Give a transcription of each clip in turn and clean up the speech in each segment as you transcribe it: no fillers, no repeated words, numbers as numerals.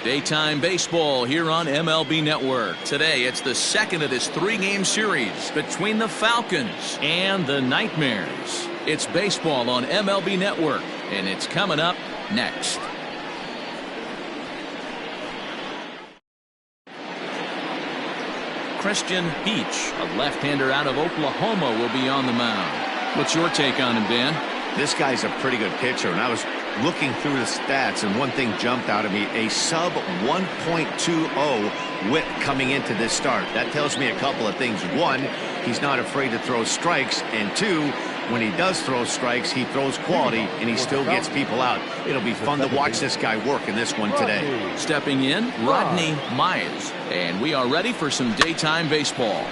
Daytime baseball here on MLB Network. Today, it's the second of this three-game series between the Falcons and the Nightmares. It's baseball on MLB Network, and it's coming up next. Christian Beach, a left-hander out of Oklahoma, will be on the mound. What's your take on him, Dan? This guy's a pretty good pitcher, and I was looking through the stats, and one thing jumped out at me: a sub 1.20 whip coming into this start. That tells me a couple of things. One, he's not afraid to throw strikes, and two, when he does throw strikes, he throws quality, and he still gets people out. It'll be fun to watch this guy work in this one today. Stepping in, Rodney Mize, and we are ready for some daytime baseball.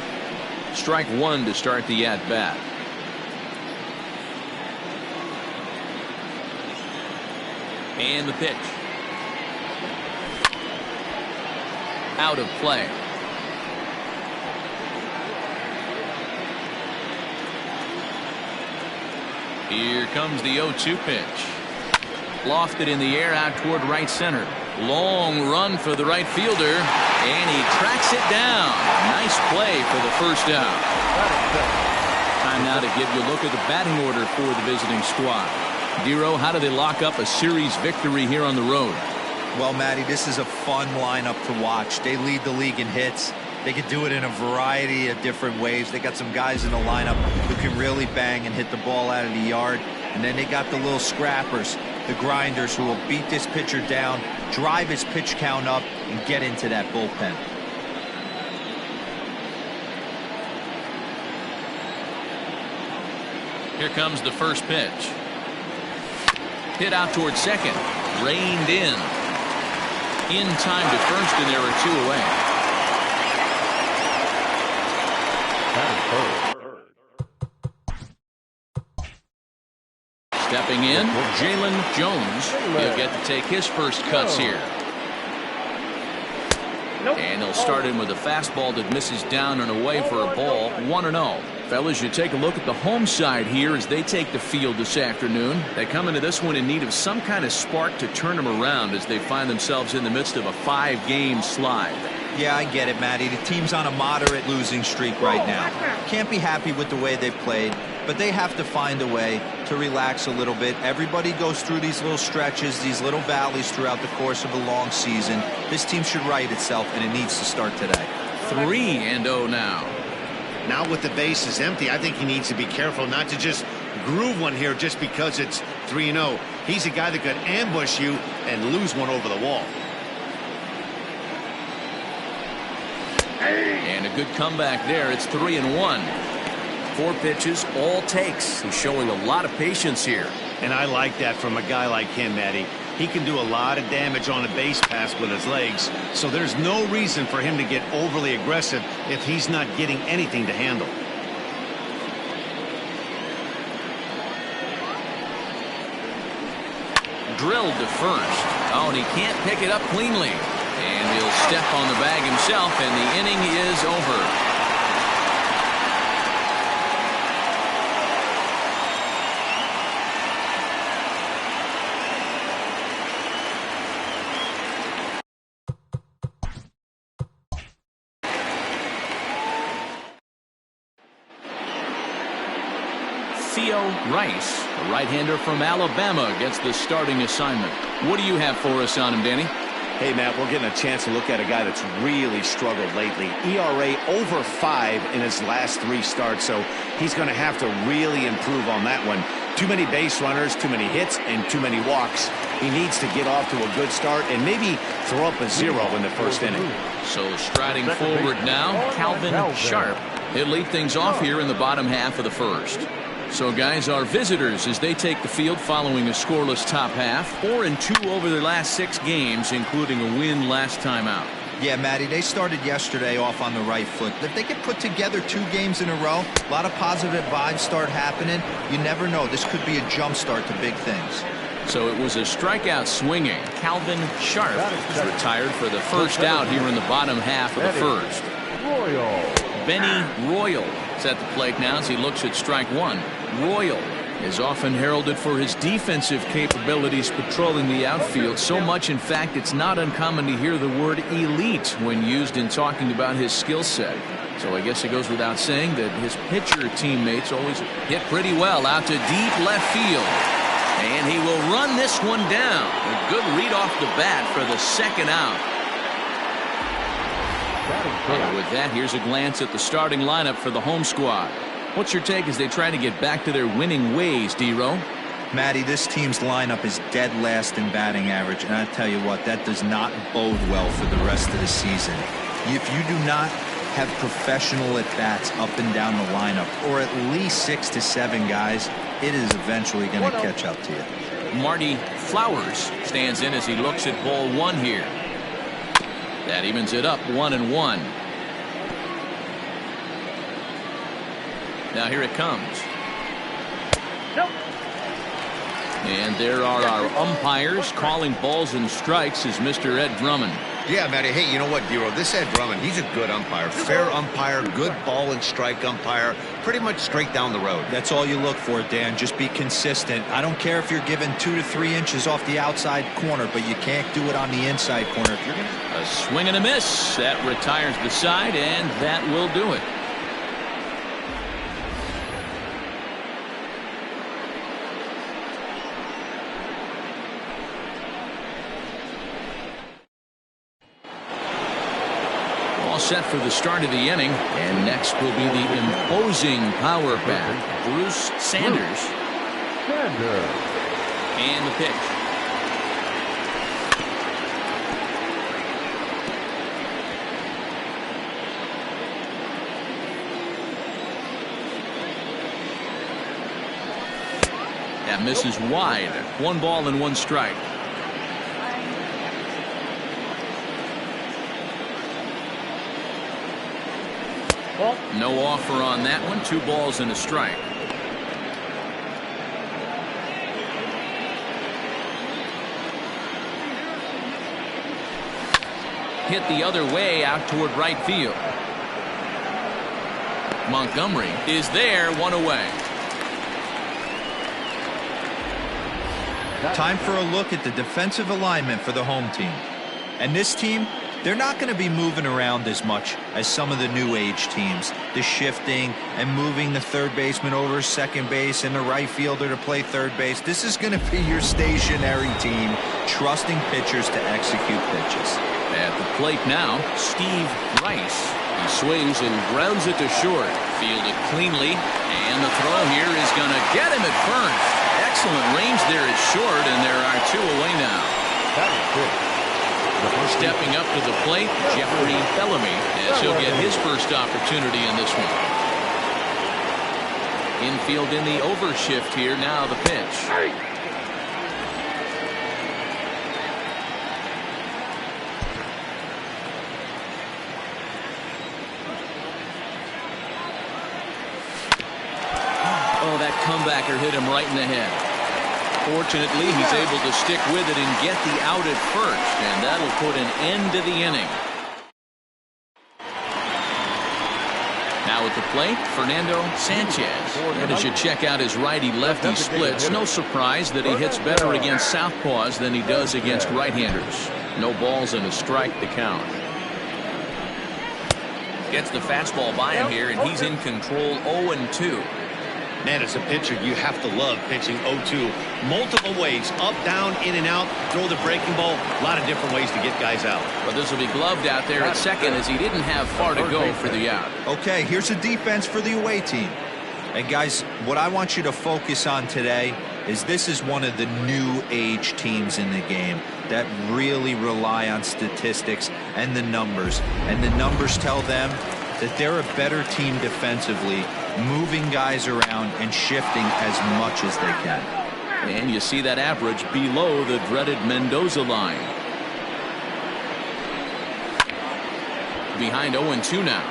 Strike one to start the at-bat. And the pitch. Out of play. Here comes the 0-2 pitch. Lofted in the air out toward right center. Long run for the right fielder, and he tracks it down. Nice play for the first out. Time now to give you a look at the batting order for the visiting squad. Dero, how do they lock up a series victory here on the road? Well, Matty, this is a fun lineup to watch. They lead the league in hits. They can do it in a variety of different ways. They got some guys in the lineup who can really bang and hit the ball out of the yard. And then they got the little scrappers, the grinders, who will beat this pitcher down, drive his pitch count up, and get into that bullpen. Here comes the first pitch. Hit out towards second. Reined in. In time to first, and there are two away. Stepping in, Jalen Jones. He'll get to take his first cuts here. And he'll start in with a fastball that misses down and away for a ball. 1-0. Fellas, you take a look at the home side here as they take the field this afternoon. They come into this one in need of some kind of spark to turn them around as they find themselves in the midst of a 5-game slide. Yeah, I get it, Matty. The team's on a moderate losing streak right now. Can't be happy with the way they played, but they have to find a way to relax a little bit. Everybody goes through these little stretches, these little valleys throughout the course of a long season. This team should right itself, and it needs to start today. 3-0 now. Now with the bases empty, I think he needs to be careful not to just groove one here just because it's 3-0. He's a guy that could ambush you and lose one over the wall. And a good comeback there. It's 3-1. 4 pitches, all takes. He's showing a lot of patience here. And I like that from a guy like him, Matty. He can do a lot of damage on a base pass with his legs, so there's no reason for him to get overly aggressive if he's not getting anything to handle. Drilled to first. Oh, and he can't pick it up cleanly. And he'll step on the bag himself, and the inning is over. Rice, a right-hander from Alabama, gets the starting assignment. What do you have for us on him, Danny? Hey, Matt, we're getting a chance to look at a guy that's really struggled lately. ERA over 5 in his last 3 starts, so he's going to have to really improve on that one. Too many base runners, too many hits, and too many walks. He needs to get off to a good start and maybe throw up a 0 in the first inning. So striding forward now, Calvin Sharp. He'll lead things off here in the bottom half of the first. So, guys, our visitors, as they take the field following a scoreless top half, 4-2 over their last 6 games, including a win last time out. Yeah, Matty, they started yesterday off on the right foot. If they could put together 2 games in a row, a lot of positive vibes start happening. You never know. This could be a jump start to big things. So it was a strikeout swinging. Calvin Sharp is retired for the first out here in the bottom half of the first. Benny Royal is at the plate now as he looks at strike one. Royal is often heralded for his defensive capabilities patrolling the outfield. So much, in fact, it's not uncommon to hear the word elite when used in talking about his skill set. So I guess it goes without saying that his pitcher teammates always hit pretty well out to deep left field. And he will run this one down. A good read off the bat for the second out. And with that, here's a glance at the starting lineup for the home squad. What's your take as they try to get back to their winning ways, D-Row? Matty, this team's lineup is dead last in batting average, and I tell you what, that does not bode well for the rest of the season. If you do not have professional at-bats up and down the lineup, or at least 6 to 7 guys, it is eventually going to catch up to you. Marty Flowers stands in as he looks at ball 1 here. That evens it up 1-1. Now here it comes. Nope. And there are our umpires calling balls and strikes as Mr. Ed Drummond. Yeah, Matty. Hey, you know what, Dero? This Ed Drummond, he's a good umpire. Fair umpire, good ball and strike umpire. Pretty much straight down the road. That's all you look for, Dan. Just be consistent. I don't care if you're given 2 to 3 inches off the outside corner, but you can't do it on the inside corner. If you're gonna... A swing and a miss. That retires the side, and that will do it. Set for the start of the inning, and next will be the imposing power bat, Bruce Sanders. And the pitch. That misses wide. 1 ball and 1 strike. No offer on that one. 2 balls and a strike. Hit the other way out toward right field. Montgomery is there, 1 away. Time for a look at the defensive alignment for the home team. And this team, they're not going to be moving around as much as some of the new age teams. The shifting and moving the third baseman over second base and the right fielder to play third base. This is going to be your stationary team, trusting pitchers to execute pitches. At the plate now, Steve Rice. He swings and grounds it to short. Fielded cleanly, and the throw here is going to get him at first. Excellent range there at short, and there are 2 away now. That was good. Stepping up to the plate, Jeffrey Bellamy, as he'll get his first opportunity in this one. Infield in the overshift here. Now the pitch. Oh, that comebacker hit him right in the head. Fortunately, he's able to stick with it and get the out at first, and that'll put an end to the inning. Now at the plate, Fernando Sanchez. And as you check out his righty-lefty splits, no surprise that he hits better against southpaws than he does against right-handers. No balls and a strike to count. Gets the fastball by him here, and he's in control 0-2. Man, as a pitcher, you have to love pitching 0-2. Multiple ways, up, down, in and out, throw the breaking ball. A lot of different ways to get guys out. But this will be gloved out there at second as he didn't have far to go for the out. Okay, here's the defense for the away team. And guys, what I want you to focus on today is this is one of the new age teams in the game that really rely on statistics and the numbers. And the numbers tell them that they're a better team defensively, moving guys around and shifting as much as they can. And you see that average below the dreaded Mendoza line. Behind 0-2 now.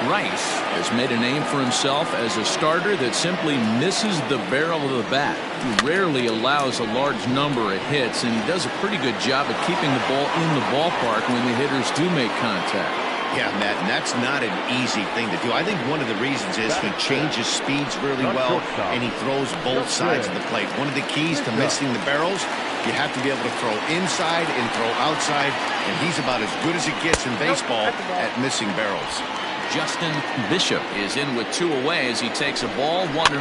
Rice has made a name for himself as a starter that simply misses the barrel of the bat. He rarely allows a large number of hits, and he does a pretty good job of keeping the ball in the ballpark when the hitters do make contact. Yeah, Matt, and that's not an easy thing to do. I think one of the reasons is he changes speeds really well, and he throws both sides of the plate. One of the keys to missing the barrels, you have to be able to throw inside and throw outside, and he's about as good as it gets in baseball at missing barrels. Justin Bishop is in with 2 away as he takes a ball 1-0.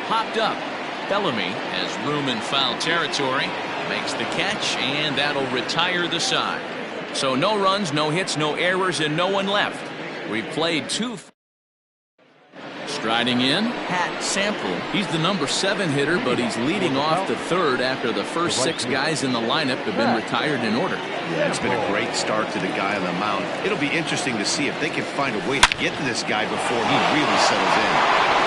Popped up. Bellamy has room in foul territory, makes the catch, and that'll retire the side. So no runs, no hits, no errors, and no one left. We played 2. Striding in, Pat Sample. He's the number 7 hitter, but he's leading off the 3rd after the first 6 guys in the lineup have been retired in order. Yeah, it's been a great start to the guy on the mound. It'll be interesting to see if they can find a way to get to this guy before he really settles in.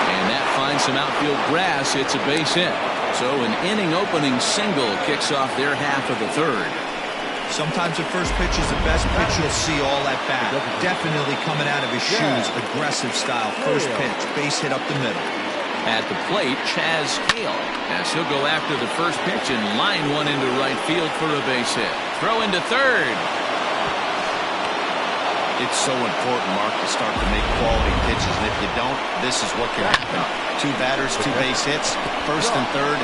And that finds some outfield grass. It's a base hit. So an inning-opening single kicks off their half of the 3rd. Sometimes the first pitch is the best pitch you'll see all at bat. Definitely coming out of his shoes. Aggressive style. First pitch. Base hit up the middle. At the plate, Chaz Hale, as he'll go after the first pitch and line one into right field for a base hit. Throw into 3rd. It's so important, Mark, to start to make quality pitches, and if you don't, this is what can happen. 2 batters, 2 base hits, 1st and 3rd,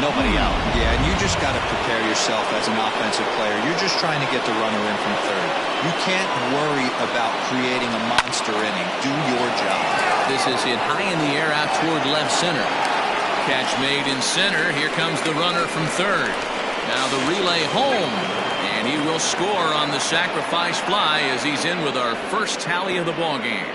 nobody out. Yeah, and you just got to prepare yourself as an offensive player. You're just trying to get the runner in from 3rd. You can't worry about creating a monster inning. Do your job. This is hit high in the air out toward left center. Catch made in center. Here comes the runner from 3rd. Now the relay home. And he will score on the sacrifice fly as he's in with our first tally of the ballgame.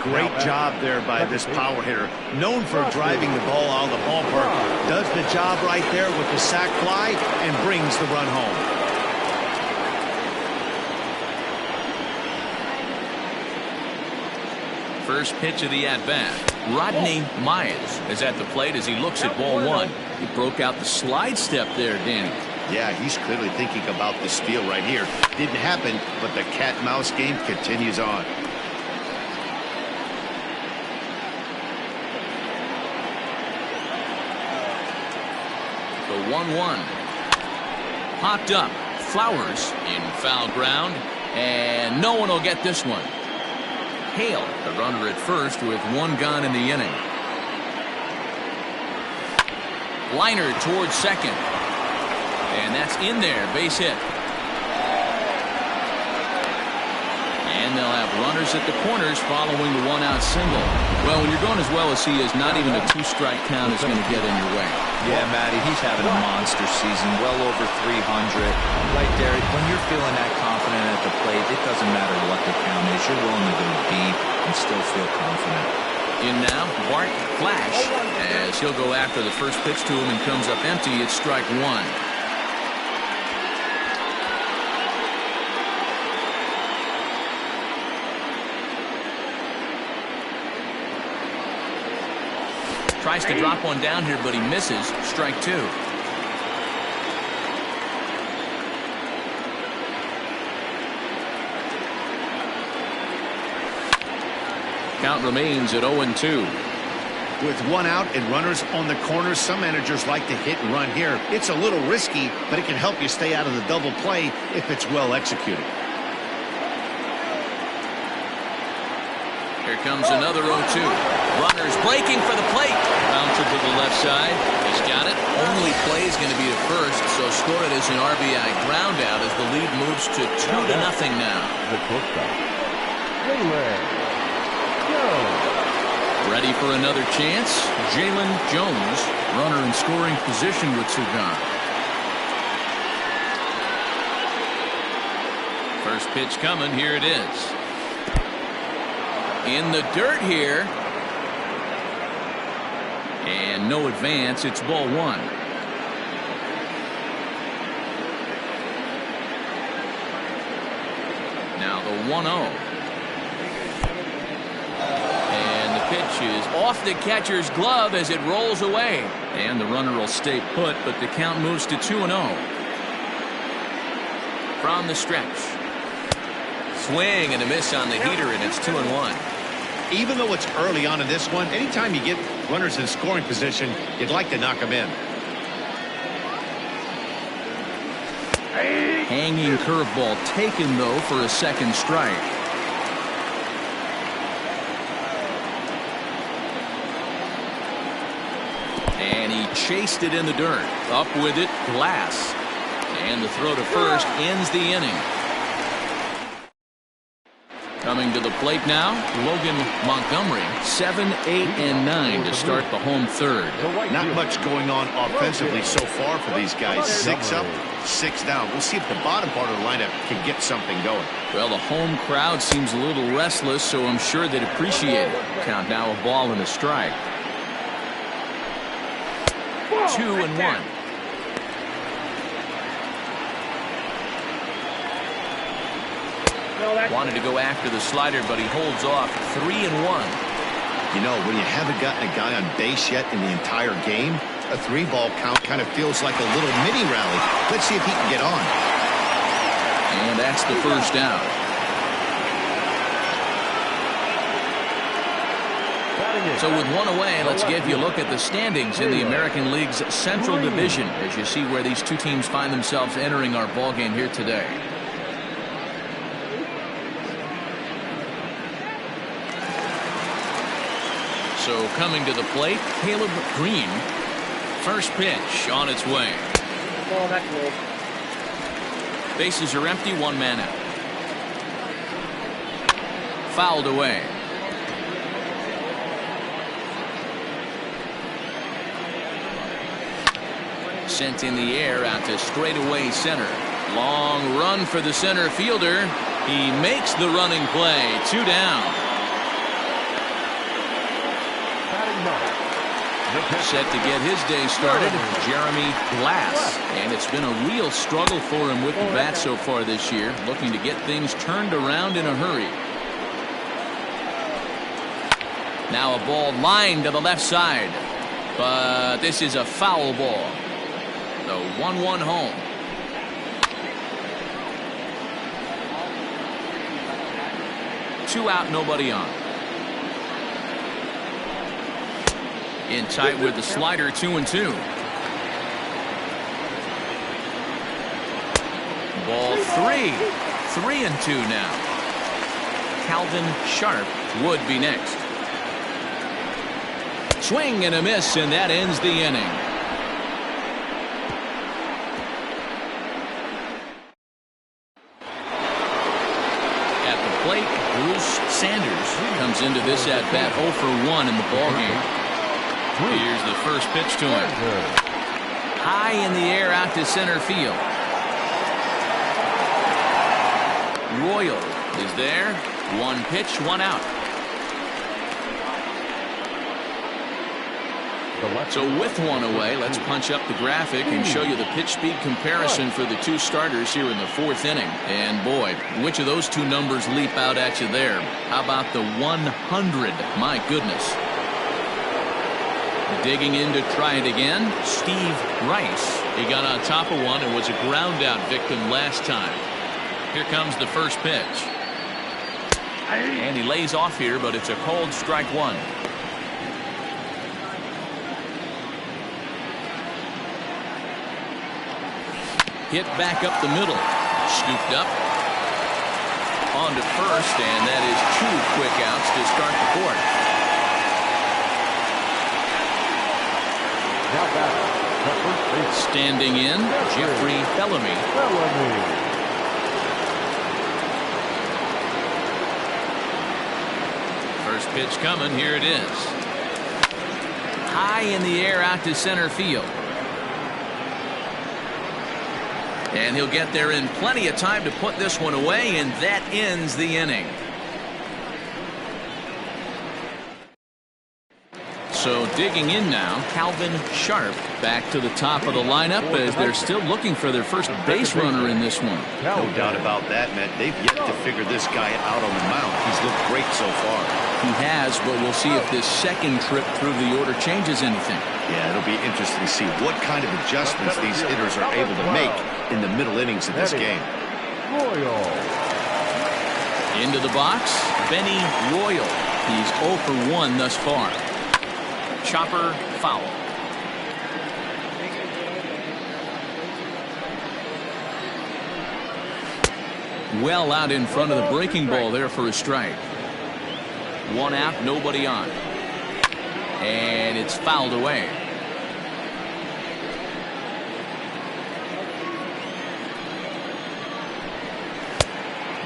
Great job there by this power hitter. Known for driving the ball out of the ballpark. Does the job right there with the sac fly and brings the run home. First pitch of the at-bat. Rodney Myers is at the plate as he looks at ball 1. He broke out the slide step there, Danny. Yeah, he's clearly thinking about the steal right here. Didn't happen, but the cat-mouse game continues on. The 1-1. Popped up. Flowers in foul ground, and no one will get this one. Hale, the runner at first with 1 gone in the inning. Liner towards 2nd. And that's in there. Base hit. And they'll have runners at the corners following the 1-out single. Well, when you're going as well as he is, not even a 2-strike count is going to get in your way. Yeah, Matty, he's having a monster season, well over 300. Right there, when you're feeling that confident at the plate, it doesn't matter what the count is. You're willing to go deep and still feel confident. In now, Bart Flash, as he'll go after the first pitch to him and comes up empty. It's strike 1. Tries to drop one down here, but he misses. Strike 2. Count remains at 0-2. With 1 out and runners on the corners, some managers like to hit and run here. It's a little risky, but it can help you stay out of the double play if it's well executed. Here comes another 0-2. Runners breaking for the plate. Bouncer to the left side. He's got it. Only play is going to be the first, so score it as an RBI ground out as the lead moves to 2-0 now. Ready for another chance. Jalen Jones, runner in scoring position with 2 gone. First pitch coming. Here it is. In the dirt here. And no advance. It's ball 1. Now the 1-0. And the pitch is off the catcher's glove as it rolls away. And the runner will stay put, but the count moves to 2-0. From the stretch. Swing and a miss on the heater, and it's 2-1. Even though it's early on in this one, anytime you get runners in scoring position, you'd like to knock them in. Hanging curveball taken, though, for a second strike. And he chased it in the dirt. Up with it, Glass. And the throw to first ends the inning. Coming to the plate now, Logan Montgomery, 7, 8, and 9 to start the home third. Not much going on offensively so far for these guys. 6 up, 6 down. We'll see if the bottom part of the lineup can get something going. Well, the home crowd seems a little restless, so I'm sure they'd appreciate it. Count now a ball and a strike. 2-1. Wanted to go after the slider, but he holds off. 3-1. You know, when you haven't gotten a guy on base yet in the entire game, a 3-ball count kind of feels like a little mini rally. Let's see if he can get on. And that's the first down. So with one away, let's give you a look at the standings in the American League's Central Division as you see where these two teams find themselves entering our ballgame here today. So coming to the plate, Caleb Green. First pitch on its way. Bases are empty, 1 man out. Fouled away. Sent in the air out to straightaway center. Long run for the center fielder. He makes the running play. 2 down. Set to get his day started, Jeremy Glass. And it's been a real struggle for him with the bat so far this year, looking to get things turned around in a hurry. Now a ball lined to the left side, but this is a foul ball. The 1-1 home. Two out, nobody on. In tight with the slider, 2-2. Ball 3. 3-2 now. Calvin Sharp would be next. Swing and a miss, and that ends the inning. At the plate, Bruce Sanders comes into this at bat 0 for 1 in the ballgame. Here's the first pitch to him. High in the air out to center field. Royal is there. 1 pitch, 1 out. So with 1 away, let's punch up the graphic and show you the pitch speed comparison for the 2 starters here in the 4th inning. And boy, which of those 2 numbers leap out at you there? How about the 100? My goodness. Digging in to try it again, Steve Rice. He got on top of one and was a ground out victim last time. Here comes the first pitch. And he lays off here, but it's a called strike 1. Hit back up the middle. Scooped up. On to first, and that is 2 quick outs to start the 4th. Standing in, Jeffrey Bellamy. First pitch coming, here it is. High in the air out to center field. And he'll get there in plenty of time to put this one away, and that ends the inning. So digging in now, Calvin Sharp back to the top of the lineup as they're still looking for their first base runner in this one. No doubt about that, Matt. They've yet to figure this guy out on the mound. He's looked great so far. He has, but we'll see if this second trip through the order changes anything. Yeah, it'll be interesting to see what kind of adjustments these hitters are able to make in the middle innings of this game. Into the box, Benny Royal. He's 0 for 1 thus far. Chopper foul. Well out in front of the breaking ball there for a strike. One out, nobody on. And it's fouled away.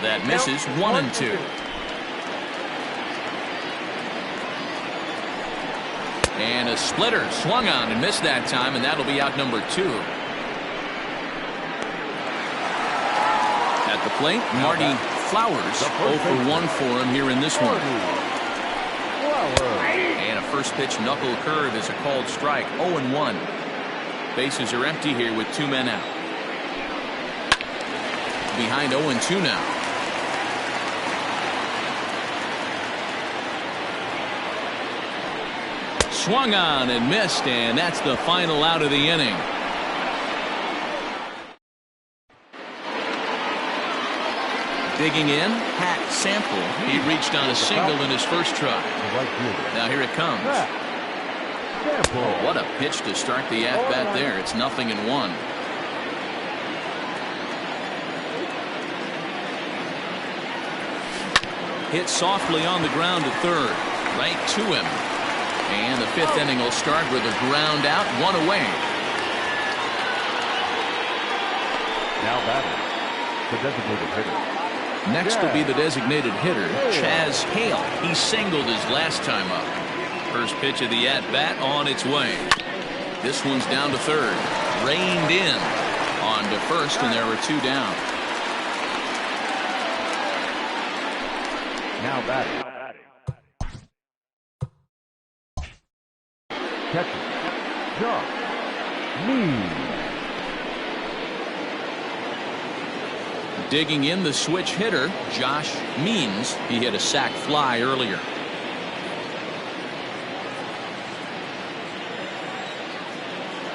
That misses. 1-2. And a splitter swung on and missed that time, and that'll be out number 2. At the plate, Marty Flowers. 0 for 1 for him here in this one. And a first pitch knuckle curve is a called strike. 0-1. Bases are empty here with 2 men out. Behind 0-2 now. Swung on and missed, and that's the final out of the inning. Digging in, Pat Sample. He reached on a single in his first try. Now here it comes. Oh, what a pitch to start the at-bat there. It's 0-1. Hit softly on the ground to third. Right to him. And the 5th inning will start with a ground out, 1 away. Now batting, the designated hitter. Next will be the designated hitter, Chaz Hale. He singled his last time up. First pitch of the at-bat on its way. This one's down to third. Reined in on to first, and there were 2 down. Now batting. Catcher, Josh Means. Digging in, the switch hitter, Josh Means. He hit a sac fly earlier.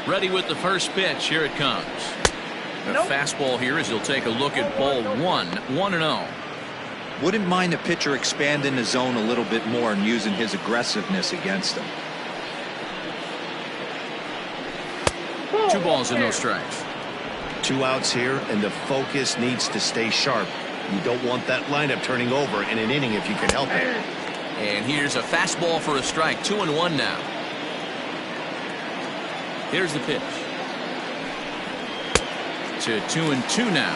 Ready with the first pitch. Here it comes. A fastball here as he'll take a look at ball 1. 1-0. Wouldn't mind a pitcher expanding the zone a little bit more and using his aggressiveness against him. 2 balls and no strikes. 2 outs here, and the focus needs to stay sharp. You don't want that lineup turning over in an inning if you can help it. And here's a fastball for a strike. 2-1 now. Here's the pitch. To 2-2 now.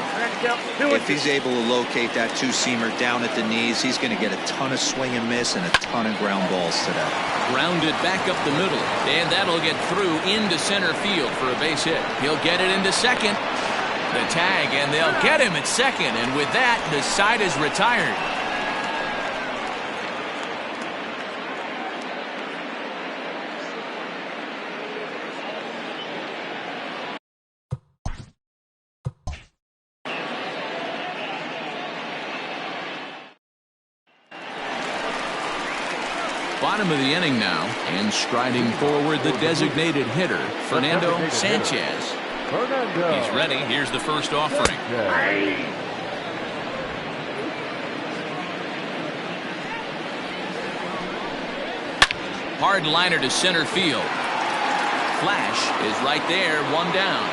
If he's able to locate that 2-seamer down at the knees, he's going to get a ton of swing and miss and a ton of ground balls today. Grounded back up the middle, and that'll get through into center field for a base hit. He'll get it into second. The tag, and they'll get him at second, and with that, the side is retired. Bottom of the inning now, and striding forward the designated hitter, Fernando Sanchez. He's ready. Here's the first offering. Hard liner to center field. Flash is right there, 1 down.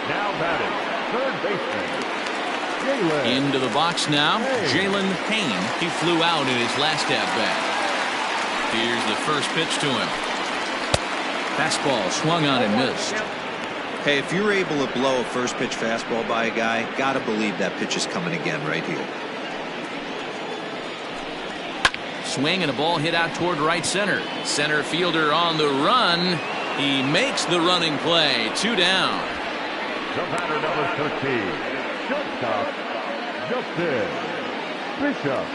Now batting, third baseman. Into the box now, Jalen Payne. He flew out in his last at-bat. Here's the first pitch to him. Fastball swung on and missed. Hey, if you're able to blow a first pitch fastball by a guy, gotta believe that pitch is coming again right here. Swing and a ball hit out toward right center. Center fielder on the run. He makes the running play. 2 down. The batter number 13, shortstop, Justin Bishop.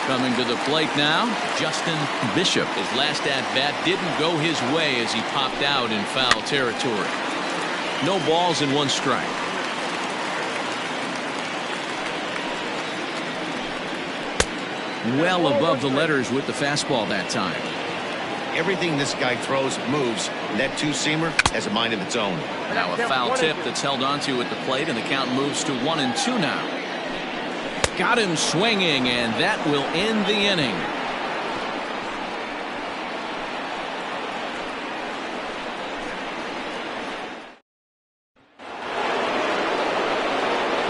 Coming to the plate now, Justin Bishop. His last at-bat didn't go his way as he popped out in foul territory. No balls and 1 strike. Well above the letters with the fastball that time. Everything this guy throws moves. That 2-seamer has a mind of its own. Now a foul tip that's held onto at the plate, and the count moves to 1-2 now. Got him swinging, and that will end the inning.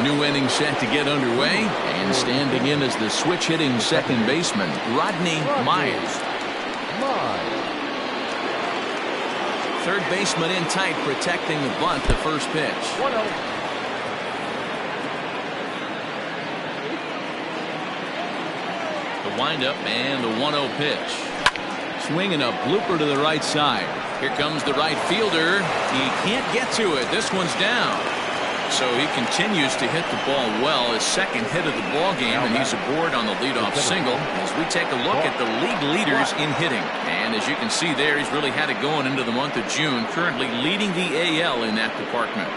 new inning set to get underway, and standing in as the switch-hitting second baseman, Rodney Myers. Third baseman in tight, protecting the bunt, the first pitch. 1-0. The windup and the 1-0 pitch. Swinging a blooper to the right side. Here comes the right fielder. He can't get to it. This one's down. So he continues to hit the ball well. His second hit of the ball game, and he's aboard on the leadoff single as we take a look at the league leaders in hitting. And as you can see there, he's really had it going into the month of June, currently leading the AL in that department.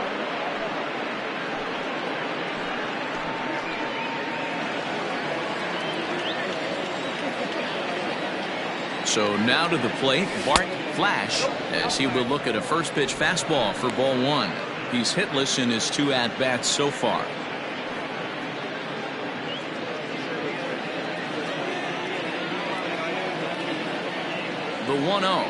So now to the plate, Bart Flash, as he will look at a first pitch fastball for ball one. He's hitless in his 2 at-bats so far. The 1-0.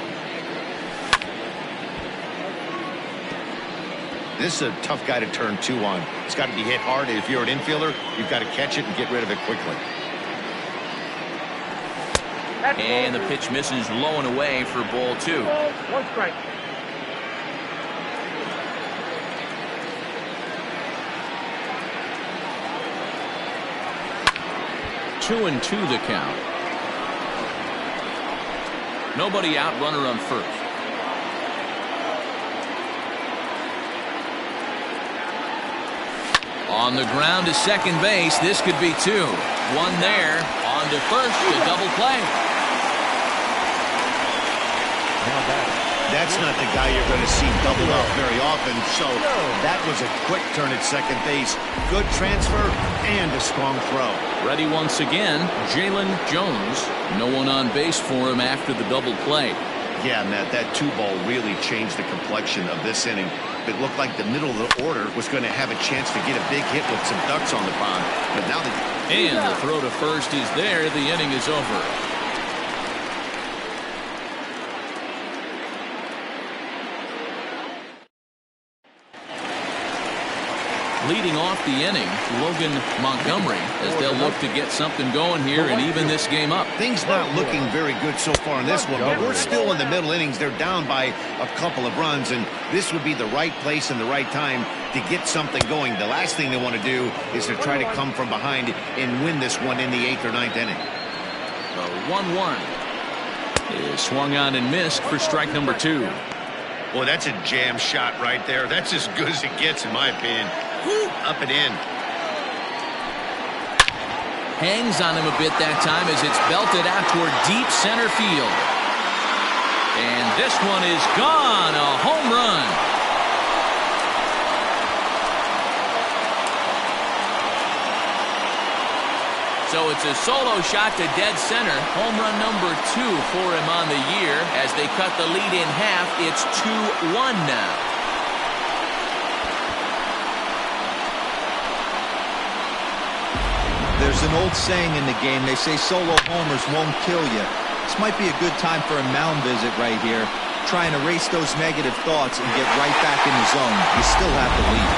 This is a tough guy to turn 2 on. It's got to be hit hard. If you're an infielder, you've got to catch it and get rid of it quickly. And the pitch misses low and away for ball 2. 1 strike. Two and 2 the count. Nobody out, runner on first. On the ground to second base. This could be 2. 1 there. On to first. A double play. That's not the guy you're going to see double up very often, so that was a quick turn at second base. Good transfer and a strong throw. Ready once again, Jalen Jones. No one on base for him after the double play. Yeah, Matt, that 2-ball really changed the complexion of this inning. It looked like the middle of the order was going to have a chance to get a big hit with some ducks on the pond, but now and the throw to first is there. The inning is over. Leading off the inning, Logan Montgomery, as they'll look to get something going here and even this game up. Things not looking very good so far in this one, but we're still in the middle innings. They're down by a couple of runs, and this would be the right place and the right time to get something going. The last thing they want to do is to try to come from behind and win this one in the 8th or 9th inning. The 1-1 is swung on and missed for strike number 2. Boy, that's a jam shot right there. That's as good as it gets, in my opinion. Woo, up and in. Hangs on him a bit that time as it's belted out toward deep center field. And this one is gone. A home run. So it's a solo shot to dead center. Home run number 2 for him on the year. As they cut the lead in half, it's 2-1 now. There's an old saying in the game. They say solo homers won't kill you. This might be a good time for a mound visit right here. Try and erase those negative thoughts and get right back in the zone. You still have the lead.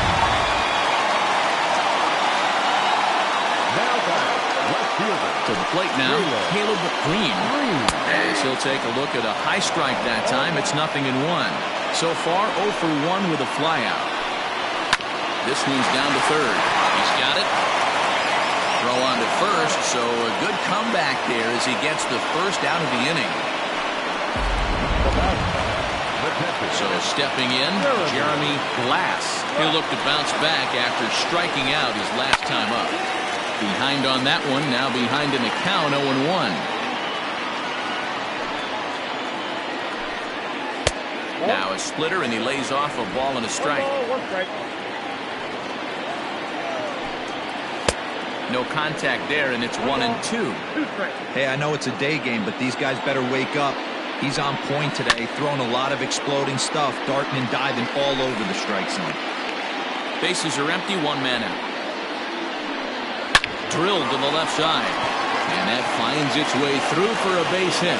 Now back, left fielder. To the plate now, Hale Green. As he'll take a look at a high strike that time. It's 0-1. So far, 0 for 1 with a flyout. This one's down to third. He's got it. Throw on to first, so a good comeback there as he gets the first out of the inning. So stepping in, Jeremy Glass. He'll look to bounce back after striking out his last time up. Behind on that one, now behind in the count, 0-1. Now a splitter, and he lays off a ball and a strike. No contact there, and it's 1-2. Hey, I know it's a day game, but these guys better wake up. He's on point today, throwing a lot of exploding stuff, darting and diving all over the strike zone. Bases are empty, 1 man out. Drilled to the left side, and that finds its way through for a base hit.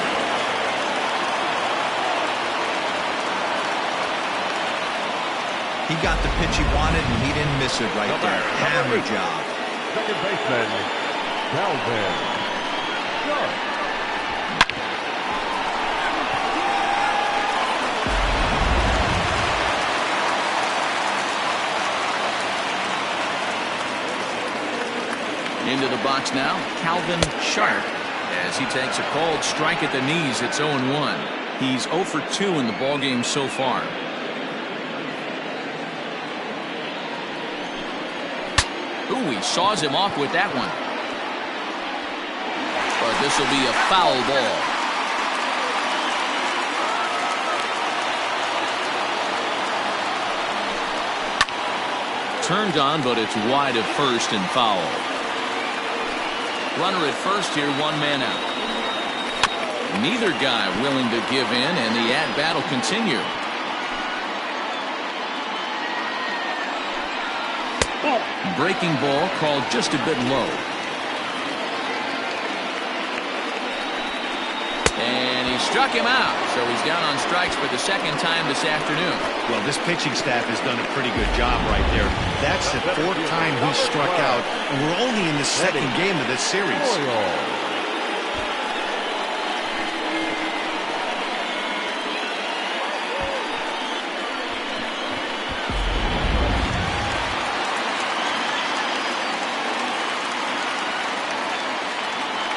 He got the pitch he wanted, and he didn't miss it right there. Hammer job. Second baseman, Calvin Sharp. Into the box now, Calvin Sharp, as he takes a called strike at the knees. It's 0-1. He's 0 for 2 in the ballgame so far. Ooh, he saws him off with that one. But this will be a foul ball. Turned on, but it's wide at first and foul. Runner at first here, 1 man out. Neither guy willing to give in, and the at-bat will continue. Breaking ball called just a bit low. And he struck him out, so he's down on strikes for the second time this afternoon. Well, this pitching staff has done a pretty good job right there. That's the 4th time he struck out, and we're only in the 2nd game of this series.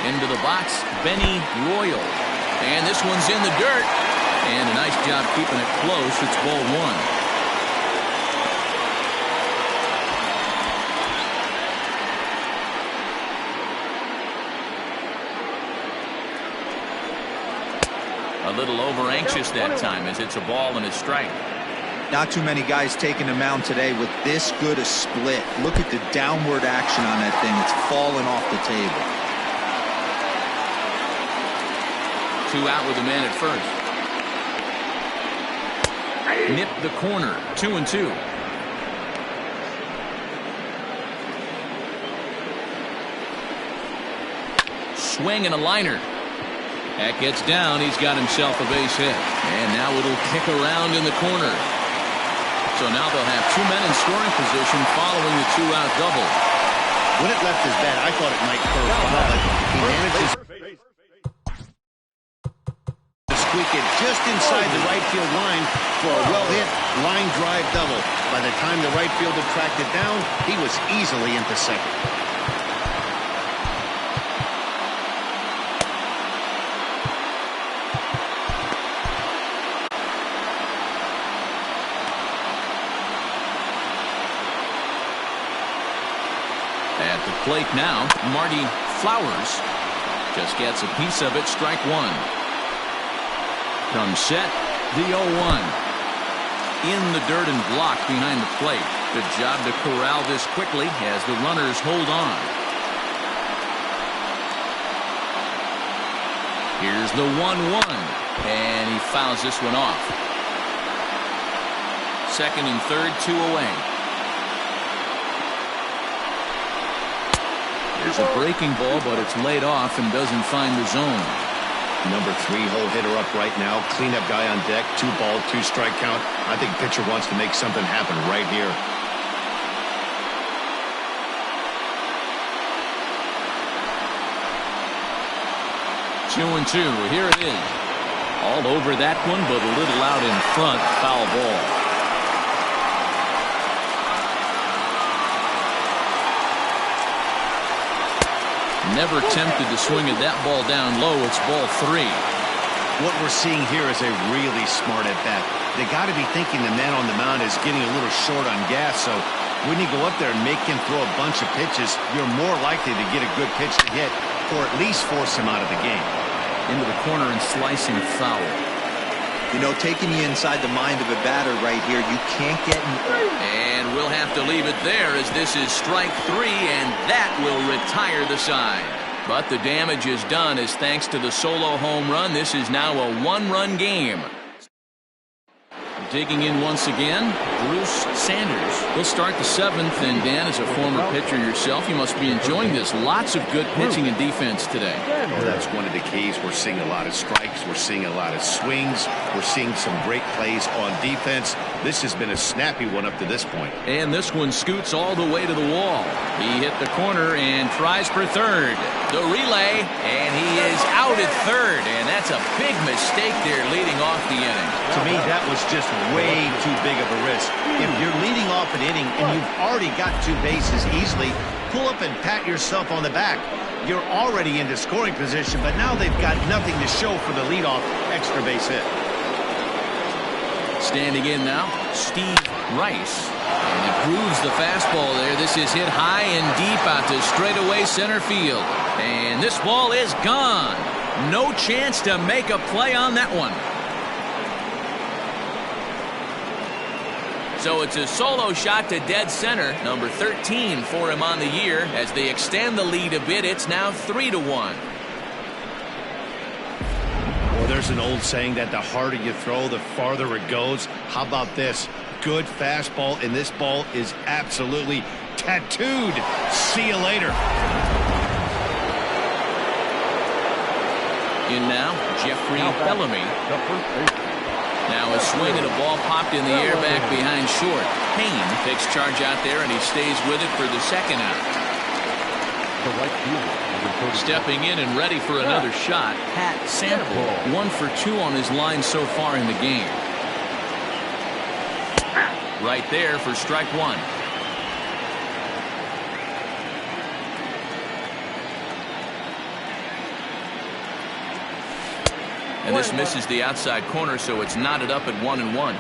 Into the box, Benny Royal. And this one's in the dirt. And a nice job keeping it close. It's ball 1. A little over anxious that time as it's a ball and a strike. Not too many guys taking the mound today with this good a split. Look at the downward action on that thing. It's falling off the table. 2 out with a man at first. Nipped the corner. 2-2. Swing and a liner. That gets down. He's got himself a base hit. And now it'll kick around in the corner. So now they'll have 2 men in scoring position following the 2-out double. When it left his bat, I thought it might curve foul, but he manages to squeak it just inside the right field line for a well-hit line drive double. By the time the right fielder tracked it down, he was easily into second. At the plate now, Marty Flowers just gets a piece of it. Strike 1. Comes set, the 0-1. In the dirt and blocked behind the plate. Good job to corral this quickly as the runners hold on. Here's the 1-1, and he fouls this one off. 2nd and 3rd, 2 away. There's a breaking ball, but it's laid off and doesn't find the zone. Number 3 hole hitter up right now. Cleanup guy on deck. 2 ball, 2 strike count. I think pitcher wants to make something happen right here. Two and 2. Here it is. All over that one, but a little out in front. Foul ball. Never tempted to swing at that ball down low. It's ball 3. What we're seeing here is a really smart at bat. They got to be thinking the man on the mound is getting a little short on gas. So when you go up there and make him throw a bunch of pitches, you're more likely to get a good pitch to hit, or at least force him out of the game. Into the corner and slicing foul. You know, taking you inside the mind of a batter right here, you can't get in. And we'll have to leave it there as this is strike 3, and that will retire the side. But the damage is done as thanks to the solo home run, this is now a 1-run game. Digging in once again, Bruce Sanders. He'll start the seventh, and Dan, as a former pitcher yourself, you must be enjoying this. Lots of good pitching and defense today. Well, that's one of the keys. We're seeing a lot of strikes. We're seeing a lot of swings. We're seeing some great plays on defense. This has been a snappy one up to this point. And this one scoots all the way to the wall. He hit the corner and tries for third. The relay, and he is out at third, and that's a big mistake there leading off the inning. To me, that was just way too big of a risk. If you're leading off an inning and you've already got 2 bases easily, pull up and pat yourself on the back. You're already into scoring position, but now they've got nothing to show for the leadoff extra base hit. Standing in now, Steve Rice. And he grooves the fastball there. This is hit high and deep out to straightaway center field. And this ball is gone. No chance to make a play on that one. So it's a solo shot to dead center. Number 13 for him on the year. As they extend the lead a bit, it's now 3-1. Well, there's an old saying that the harder you throw, the farther it goes. How about this? Good fastball, and this ball is absolutely tattooed. See you later. In now, Jeffrey Bellamy. Now a swing and a ball popped in the air back behind short. Payne takes charge out there, and he stays with it for the second out. Stepping in and ready for another shot, Pat Sample. 1 for 2 on his line so far in the game. Right there for strike 1. And this misses the outside corner, so it's knotted up at 1-1.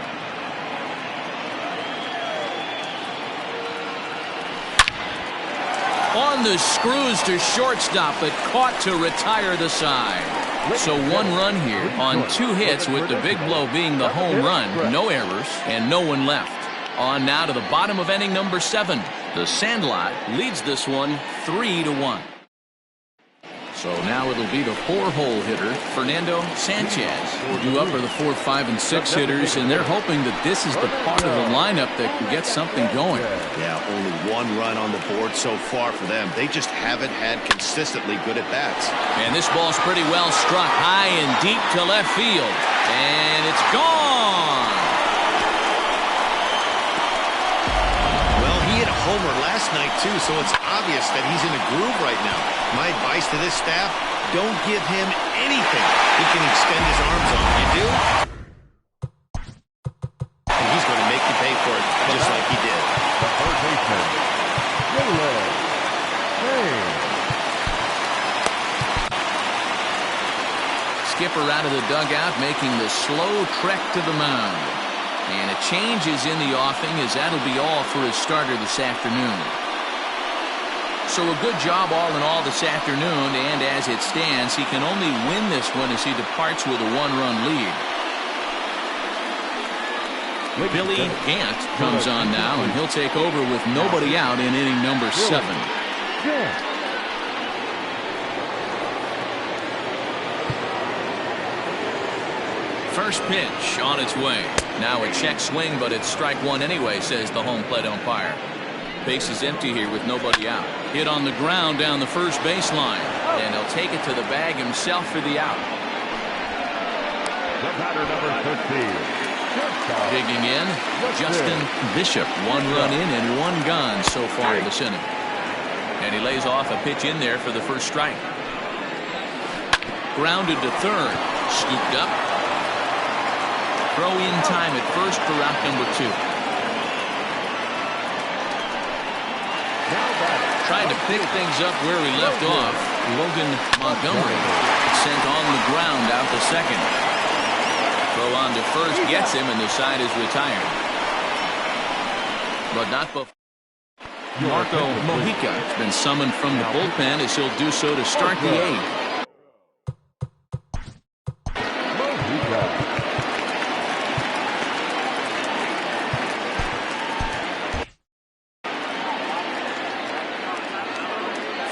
On the screws to shortstop, but caught to retire the side. So 1 run here on 2 hits, with the big blow being the home run. No errors and no one left. On now to the bottom of inning number 7. The Sandlot leads this one 3-1. So now it'll be the 4-hole hitter, Fernando Sanchez. Due up are the 4, 5, and 6 hitters, and they're hoping that this is the part of the lineup that can get something going. Yeah, only 1 run on the board so far for them. They just haven't had consistently good at-bats. And this ball's pretty well struck high and deep to left field. And it's gone! Well, he hit a homer last night, too, so it's obvious that he's in a groove right now. My advice to this staff, don't give him anything he can extend his arms on. You do? And he's going to make you pay for it, just like he did. The third baseman, Hale. Skipper out of the dugout, making the slow trek to the mound. And a change is in the offing, as that'll be all for his starter this afternoon. So a good job all in all this afternoon, and as it stands, he can only win this one as he departs with a 1-run lead. Billy Gant comes on now, and he'll take over with nobody out in inning number 7. First pitch on its way. Now a check swing, but it's strike 1 anyway, says the home plate umpire. Base is empty here with nobody out. Hit on the ground down the first baseline, and he'll take it to the bag himself for the out. The batter, number 15. Digging in, Justin Bishop. 1 run in and 1 gone so far this inning. And he lays off a pitch in there for the first strike. Grounded to third. Scooped up. Throw in time at first for out number 2. Trying to pick things up where he left off. Logan Montgomery sent on the ground out to second. Throw on to first gets him, and the side is retired. But not before. Marco Mojica has been summoned from the bullpen, as he'll do so to start the 8th.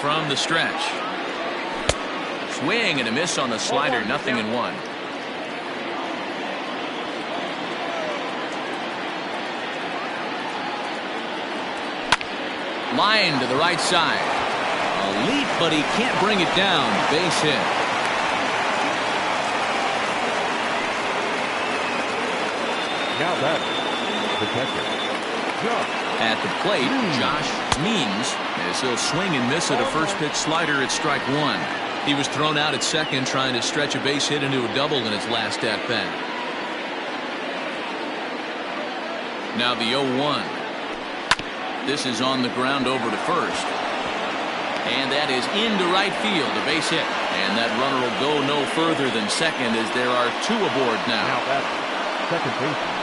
From the stretch. Swing and a miss on the slider, 0-1. Line to the right side. A leap, but he can't bring it down. Base hit. Now that the catcher. At the plate, Josh Means, as he'll swing and miss at a first pitch slider at strike one. He was thrown out at second trying to stretch a base hit into a double in his last at bat. Now the 0-1. This is on the ground over to first. And that is into right field, a base hit. And that runner will go no further than second as there are two aboard now. Now that's second baseman.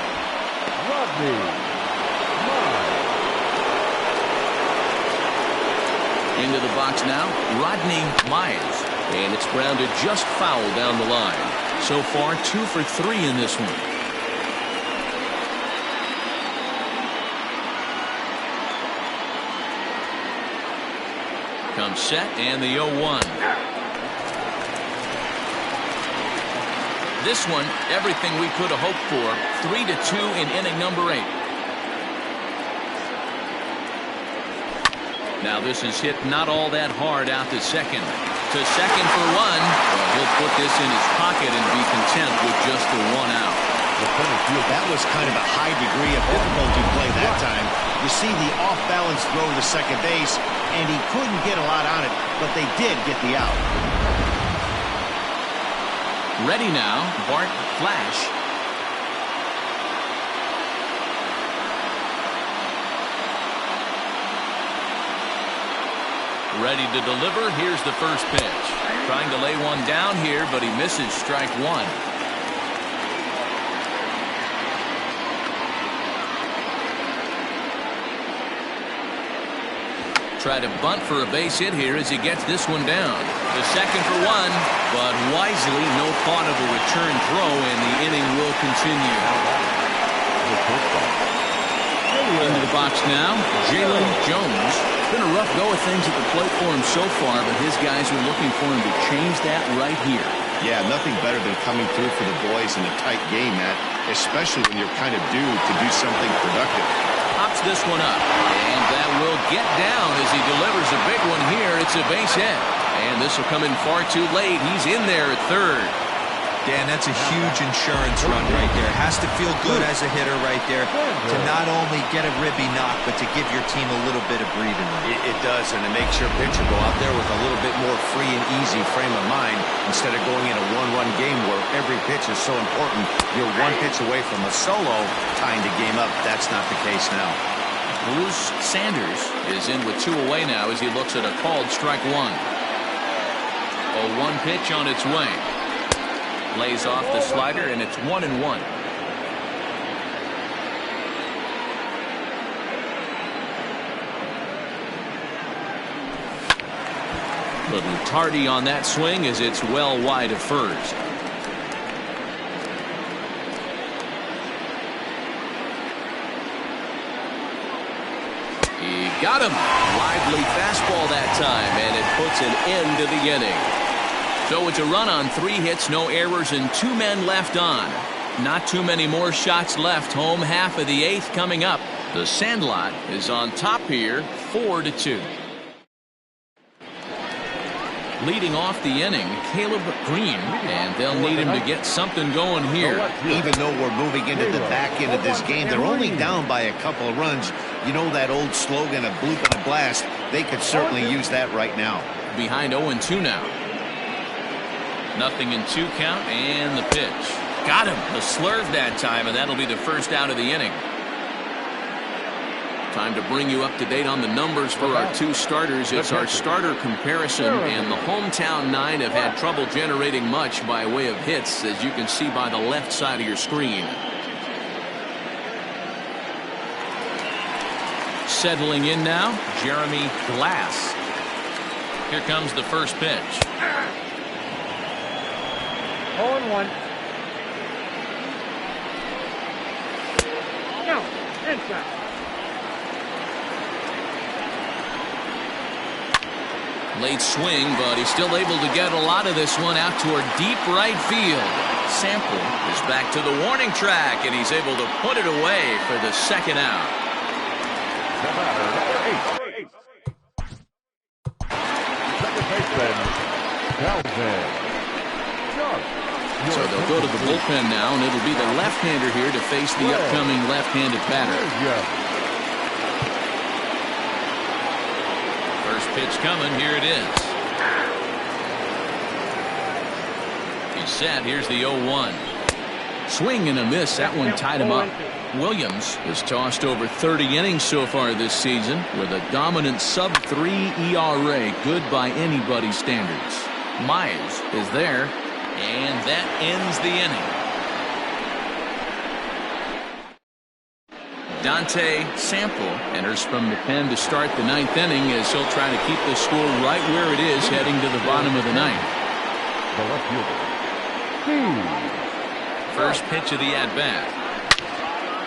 Rodney. Into the box now, Rodney Mize. And it's grounded just foul down the line. So far, 2 for 3 in this one. Comes set and the 0-1. This one, everything we could have hoped for. 3-2 in inning number 8. Now this is hit not all that hard out to second. To second for one. Well, he'll put this in his pocket and be content with just the 1 out. That was kind of a high degree of difficulty play that time. You see the off-balance throw to second base, and he couldn't get a lot on it, but they did get the out. Ready now, Bart Flash. Ready to deliver. Here's the first pitch. Trying to lay one down here, but he misses strike one. Try to bunt for a base hit here as he gets this one down. The second for one, but wisely no thought of a return throw, and the inning will continue. Into the box now, Jalen Jones. It's been a rough go of things at the plate for him so far, but his guys are looking for him to change that right here. Yeah, nothing better than coming through for the boys in a tight game, Matt, especially when you're kind of due to do something productive. Pops this one up, and that will get down as he delivers a big one here. It's a base hit, and this will come in far too late. He's in there at third. Dan, that's a huge insurance run right there. Has to feel good as a hitter right there to not only get a ribby knock, but to give your team a little bit of breathing room. It does, and it makes your pitcher go out there with a little bit more free and easy frame of mind instead of going in a one-run game where every pitch is so important. You're one pitch away from a solo, tying the game up. That's not the case now. Bruce Sanders is in with 2 away now as he looks at a called strike one. A 1 pitch on its way. Lays off the slider, and it's 1-1. Little tardy on that swing as it's well wide of first. He got him. Lively fastball that time, and it puts an end to the inning. So it's a run on 3 hits, no errors, and 2 men left on. Not too many more shots left. Home half of the 8th coming up. The Sandlot is on top here, 4-2. Leading off the inning, Caleb Green, and they'll need him to get something going here. Even though we're moving into the back end of this game, they're only down by a couple of runs. You know that old slogan, a bloop and a blast. They could certainly use that right now. Behind 0-2 now. 0-2 count, and the pitch. Got him. A slurve that time, and that'll be the first out of the inning. Time to bring you up to date on the numbers for our 2 starters. It's our starter comparison, and the hometown 9 have had trouble generating much by way of hits, as you can see by the left side of your screen. Settling in now, Jeremy Glass. Here comes the first pitch. 0-1. No, inside. Late swing, but he's still able to get a lot of this one out toward deep right field. Sample is back to the warning track, and he's able to put it away for the second out. The batter, number 8. So they'll go to the bullpen now, and it'll be the left-hander here to face the upcoming left-handed batter. First pitch coming. Here it is. He's set. Here's the 0-1. Swing and a miss. That one tied him up. Williams has tossed over 30 innings so far this season with a dominant sub-3 ERA. Good by anybody's standards. Mize is there, and that ends the inning. Dante Sample enters from the pen to start the 9th inning as he'll try to keep the score right where it is heading to the bottom of the 9th. First pitch of the at-bat.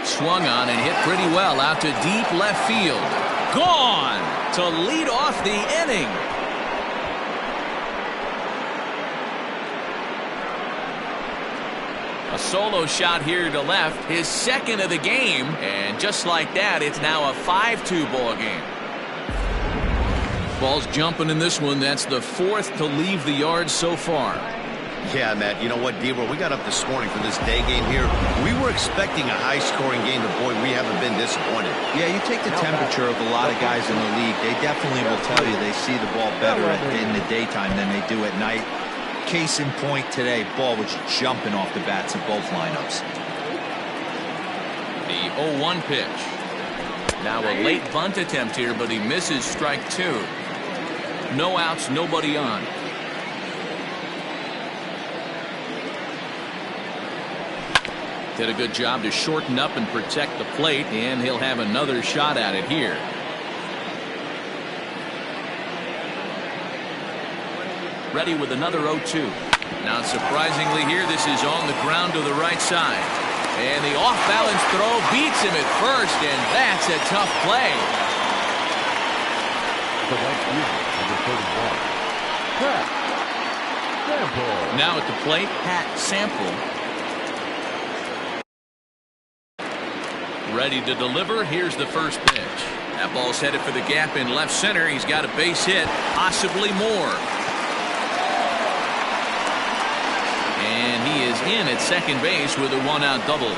Swung on and hit pretty well out to deep left field. Gone to lead off the inning. A solo shot here to left, his second of the game, and just like that, it's now a 5-2 ball game. Ball's jumping in this one. That's the 4th to leave the yard so far. Yeah, Matt, you know what, Deaver, we got up this morning for this day game here. We were expecting a high-scoring game, but boy, we haven't been disappointed. Yeah, you take the temperature of a lot of guys in the league. They definitely will tell you they see the ball better in the daytime than they do at night. Case in point today, ball was jumping off the bats of both lineups. The 0-1 pitch. Now a late bunt attempt here, but he misses strike 2. No outs, nobody on. Did a good job to shorten up and protect the plate, and he'll have another shot at it here. Ready with another 0-2. Now surprisingly here, this is on the ground to the right side. And the off-balance throw beats him at first, and that's a tough play. The right fielder, number 31. Pat Sample. Now at the plate, Pat Sample. Ready to deliver. Here's the first pitch. That ball's headed for the gap in left center. He's got a base hit, possibly more. And he is in at second base with a 1-out double.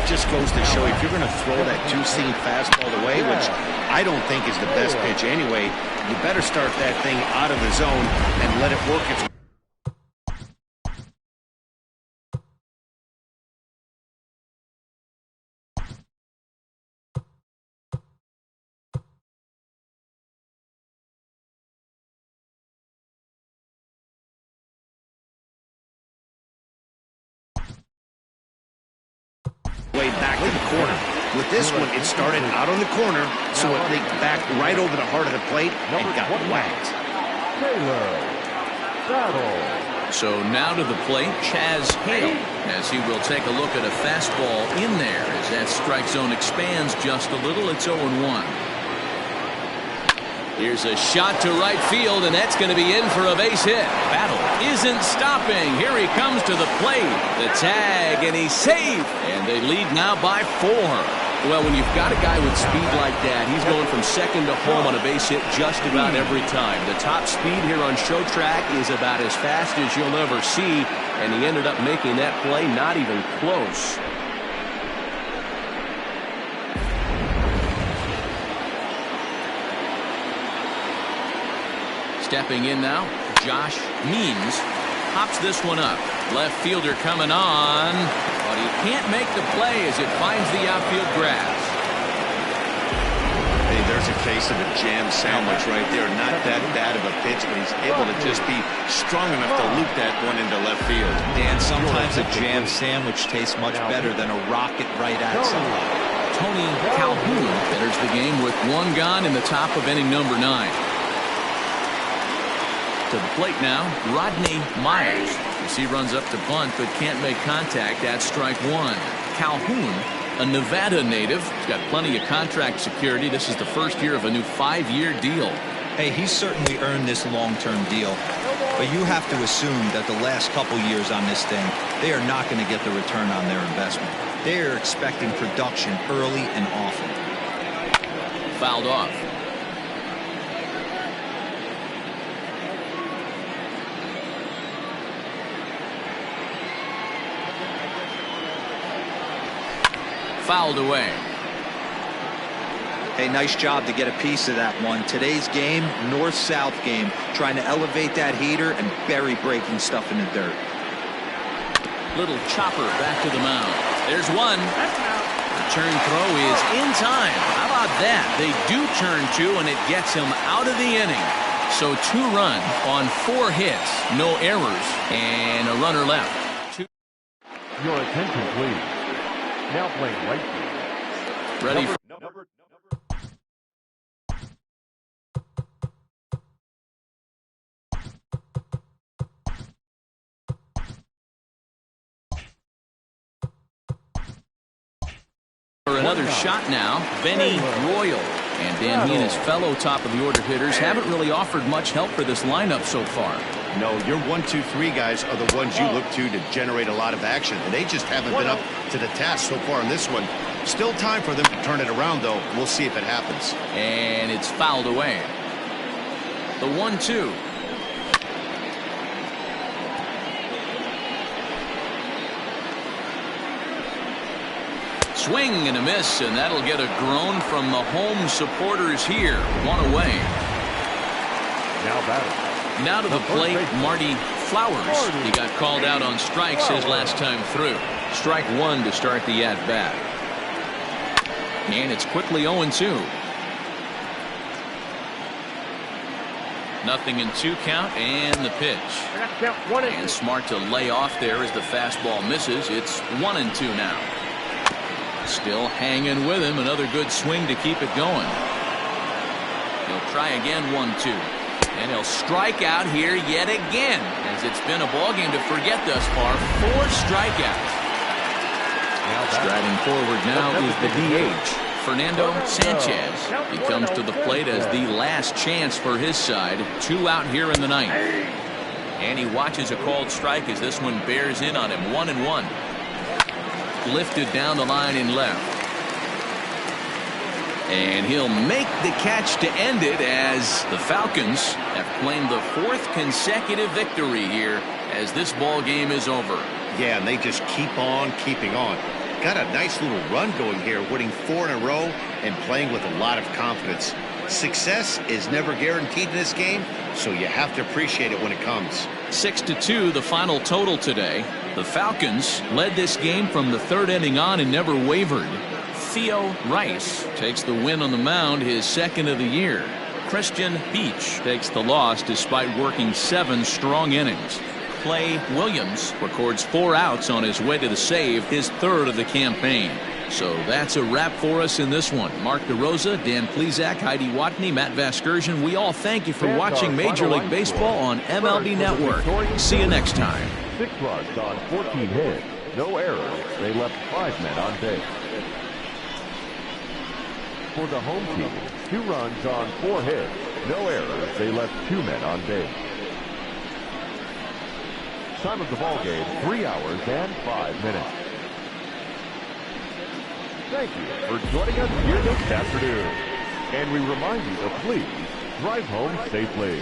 Just goes to show if you're going to throw that two-seam fastball away, which I don't think is the best pitch anyway, you better start that thing out of the zone and let it work its way back to the corner. With this one, it started out on the corner, so it leaked back right over the heart of the plate and got whacked. So now to the plate, Chaz Hale, as he will take a look at a fastball in there as that strike zone expands just a little. It's 0-1. Here's a shot to right field, and that's going to be in for a base hit. Battle isn't stopping. Here he comes to the plate. The tag, and he's safe. And they lead now by 4. Well, when you've got a guy with speed like that, he's going from second to home on a base hit just about every time. The top speed here on show track is about as fast as you'll ever see, and he ended up making that play not even close. Stepping in now, Josh Means pops this one up. Left fielder coming on, but he can't make the play as it finds the outfield grass. Hey, there's a case of a jam sandwich right there. Not that bad of a pitch, but he's able to just be strong enough to loop that one into left field. Dan, sometimes a jam sandwich tastes much better than a rocket right at somebody. Tony Calhoun enters the game with 1 gone in the top of inning number 9. To the plate now, Rodney Myers. As he runs up to bunt but can't make contact. That's strike 1. Calhoun, a Nevada native, he's got plenty of contract security. This is the first year of a new 5-year deal. Hey, he's certainly earned this long-term deal, but you have to assume that the last couple years on this thing, they are not going to get the return on their investment. They are expecting production early and often. Fouled off. fouled away. Hey, nice job to get a piece of that one. Today's game, north-south game, trying to elevate that heater and bury breaking stuff in the dirt. Little chopper back to the mound. There's one. That's out. Return throw is in time. How about that? They do turn two, and it gets him out of the inning. So 2 runs on 4 hits, no errors, and a runner left. Your attention, please. Now playing right field. Ready for another shot now. Benny Royal. And Dan, he and his fellow top-of-the-order hitters haven't really offered much help for this lineup so far. No, your 1, 2, 3 guys are the ones you look to generate a lot of action, and they just haven't been up to the task so far in this one. Still time for them to turn it around, though. We'll see if it happens. And it's fouled away. The 1-2. Swing and a miss, and that'll get a groan from the home supporters here. 1 away. Now batting. Now to the plate, Marty Flowers. He got called out on strikes his last time through. Strike 1 to start the at-bat. And it's quickly 0-2. 0-2 count, and the pitch. I got to count 1 and 2. And smart to lay off there as the fastball misses. It's 1-2 now. Still hanging with him. Another good swing to keep it going. He'll try again. 1-2. And he'll strike out here yet again, as it's been a ball game to forget thus far. 4 strikeouts. Striding forward now is the DH, Fernando Sanchez. He comes to the plate as the last chance for his side. 2 out here in the 9th. And he watches a called strike as this one bears in on him. 1-1. Lifted down the line in left. And he'll make the catch to end it, as the Falcons have claimed the 4th consecutive victory here as this ball game is over. Yeah, and they just keep on keeping on. Got a nice little run going here, winning 4 in a row and playing with a lot of confidence. Success is never guaranteed in this game, so you have to appreciate it when it comes. 6-2 the final total today. The Falcons led this game from the 3rd inning on and never wavered. Theo Rice takes the win on the mound, his 2nd of the year. Christian Beach takes the loss despite working 7 strong innings. Clay Williams records 4 outs on his way to the save, his 3rd of the campaign. So that's a wrap for us in this one. Mark DeRosa, Dan Plesac, Heidi Watney, Matt Vasgersian. We all thank you for watching Major League Baseball on MLB Network. See you next time. 6 runs on 14 hits. No errors. They left 5 men on base. For the home team, 2 runs on 4 hits. No errors. They left 2 men on base. Time of the ball game, 3 hours and 5 minutes. Thank you for joining us here this afternoon. And we remind you to please drive home safely.